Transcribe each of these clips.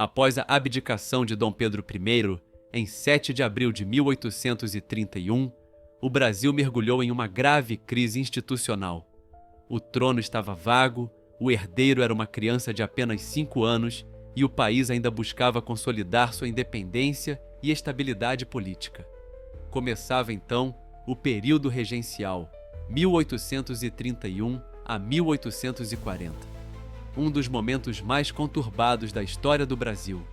Após a abdicação de Dom Pedro I, em 7 de abril de 1831, o Brasil mergulhou em uma grave crise institucional. O trono estava vago, o herdeiro era uma criança de apenas 5 anos e o país ainda buscava consolidar sua independência e estabilidade política. Começava então o período regencial, 1831 a 1840. Um dos momentos mais conturbados da história do Brasil,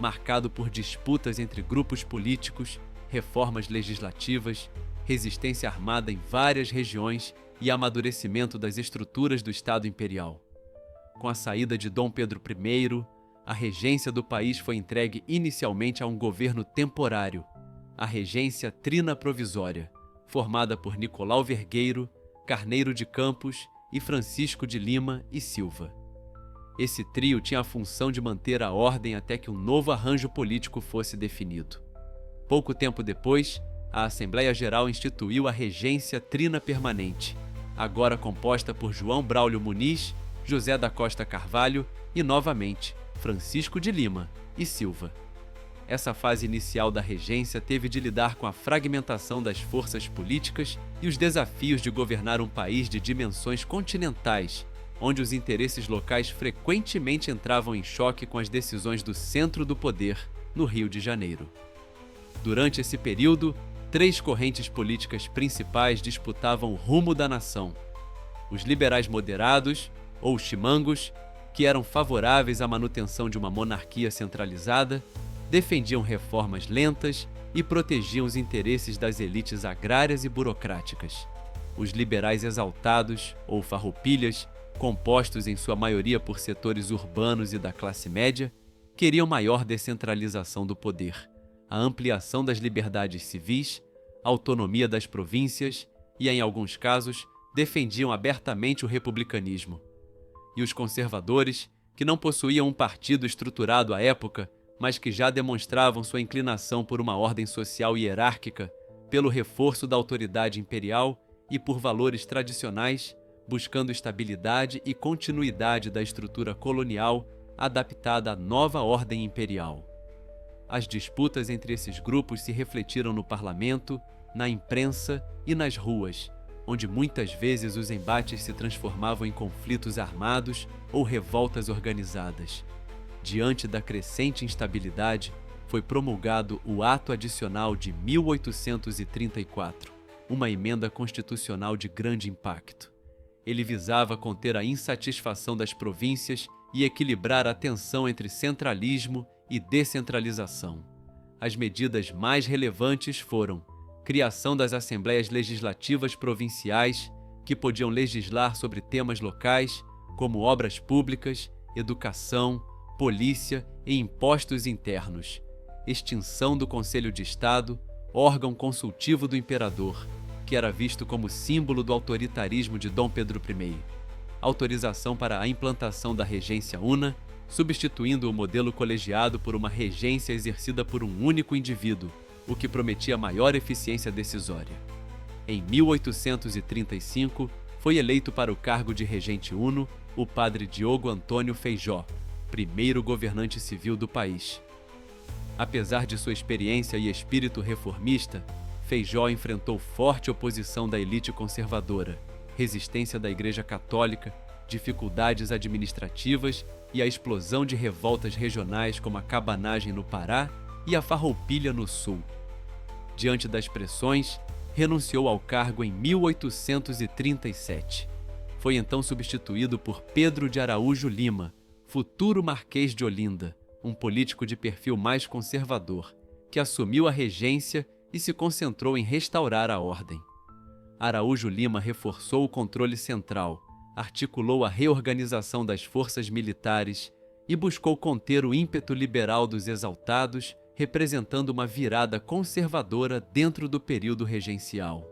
marcado por disputas entre grupos políticos, reformas legislativas, resistência armada em várias regiões e amadurecimento das estruturas do Estado Imperial. Com a saída de Dom Pedro I, a regência do país foi entregue inicialmente a um governo temporário, a Regência Trina Provisória, formada por Nicolau Vergueiro, Carneiro de Campos e Francisco de Lima e Silva. Esse trio tinha a função de manter a ordem até que um novo arranjo político fosse definido. Pouco tempo depois, a Assembleia Geral instituiu a Regência Trina Permanente, agora composta por João Braulio Muniz, José da Costa Carvalho e, novamente, Francisco de Lima e Silva. Essa fase inicial da regência teve de lidar com a fragmentação das forças políticas e os desafios de governar um país de dimensões continentais, onde os interesses locais frequentemente entravam em choque com as decisões do centro do poder, no Rio de Janeiro. Durante esse período, 3 correntes políticas principais disputavam o rumo da nação: os liberais moderados, ou chimangos, que eram favoráveis à manutenção de uma monarquia centralizada, defendiam reformas lentas e protegiam os interesses das elites agrárias e burocráticas. Os liberais exaltados, ou farroupilhas, compostos em sua maioria por setores urbanos e da classe média, queriam maior descentralização do poder, a ampliação das liberdades civis, a autonomia das províncias e, em alguns casos, defendiam abertamente o republicanismo. E os conservadores, que não possuíam um partido estruturado à época, mas que já demonstravam sua inclinação por uma ordem social hierárquica, pelo reforço da autoridade imperial e por valores tradicionais, buscando estabilidade e continuidade da estrutura colonial adaptada à nova ordem imperial. As disputas entre esses grupos se refletiram no parlamento, na imprensa e nas ruas, onde muitas vezes os embates se transformavam em conflitos armados ou revoltas organizadas. Diante da crescente instabilidade, foi promulgado o Ato Adicional de 1834, uma emenda constitucional de grande impacto. Ele visava conter a insatisfação das províncias e equilibrar a tensão entre centralismo e descentralização. As medidas mais relevantes foram: criação das Assembleias Legislativas Provinciais, que podiam legislar sobre temas locais, como obras públicas, educação, polícia e impostos internos. Extinção do Conselho de Estado, órgão consultivo do imperador, que era visto como símbolo do autoritarismo de Dom Pedro I. Autorização para a implantação da regência una, substituindo o modelo colegiado por uma regência exercida por um único indivíduo, o que prometia maior eficiência decisória. Em 1835, foi eleito para o cargo de regente uno o padre Diogo Antônio Feijó, primeiro governante civil do país. Apesar de sua experiência e espírito reformista, Feijó enfrentou forte oposição da elite conservadora, resistência da Igreja Católica, dificuldades administrativas e a explosão de revoltas regionais como a cabanagem no Pará e a farroupilha no Sul. Diante das pressões, renunciou ao cargo em 1837. Foi então substituído por Pedro de Araújo Lima, futuro Marquês de Olinda, um político de perfil mais conservador, que assumiu a regência e se concentrou em restaurar a ordem. Araújo Lima reforçou o controle central, articulou a reorganização das forças militares e buscou conter o ímpeto liberal dos exaltados, representando uma virada conservadora dentro do período regencial.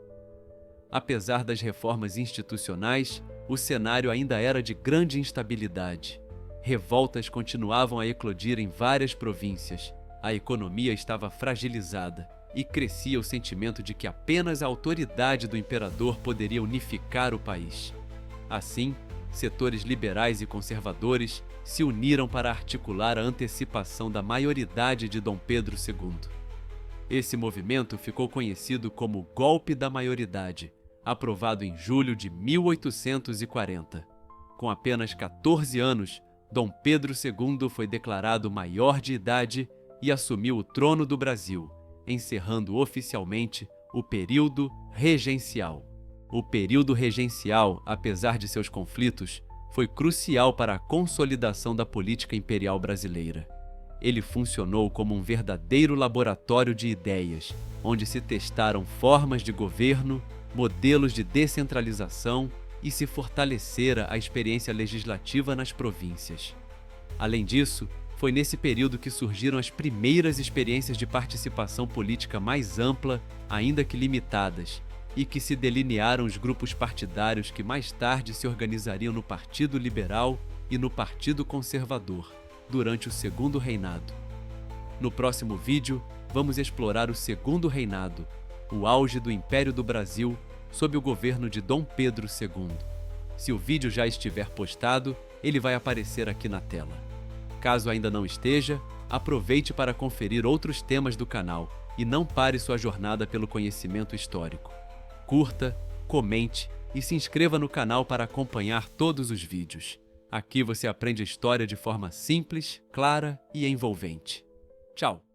Apesar das reformas institucionais, o cenário ainda era de grande instabilidade. Revoltas continuavam a eclodir em várias províncias, a economia estava fragilizada e crescia o sentimento de que apenas a autoridade do imperador poderia unificar o país. Assim, setores liberais e conservadores se uniram para articular a antecipação da maioridade de Dom Pedro II. Esse movimento ficou conhecido como Golpe da Maioridade, aprovado em julho de 1840. Com apenas 14 anos, Dom Pedro II foi declarado maior de idade e assumiu o trono do Brasil, encerrando oficialmente o período regencial. O período regencial, apesar de seus conflitos, foi crucial para a consolidação da política imperial brasileira. Ele funcionou como um verdadeiro laboratório de ideias, onde se testaram formas de governo, modelos de descentralização e se fortalecera a experiência legislativa nas províncias. Além disso, foi nesse período que surgiram as primeiras experiências de participação política mais ampla, ainda que limitadas, e que se delinearam os grupos partidários que mais tarde se organizariam no Partido Liberal e no Partido Conservador, durante o Segundo Reinado. No próximo vídeo, vamos explorar o Segundo Reinado, o auge do Império do Brasil sob o governo de Dom Pedro II. Se o vídeo já estiver postado, ele vai aparecer aqui na tela. Caso ainda não esteja, aproveite para conferir outros temas do canal e não pare sua jornada pelo conhecimento histórico. Curta, comente e se inscreva no canal para acompanhar todos os vídeos. Aqui você aprende a história de forma simples, clara e envolvente. Tchau!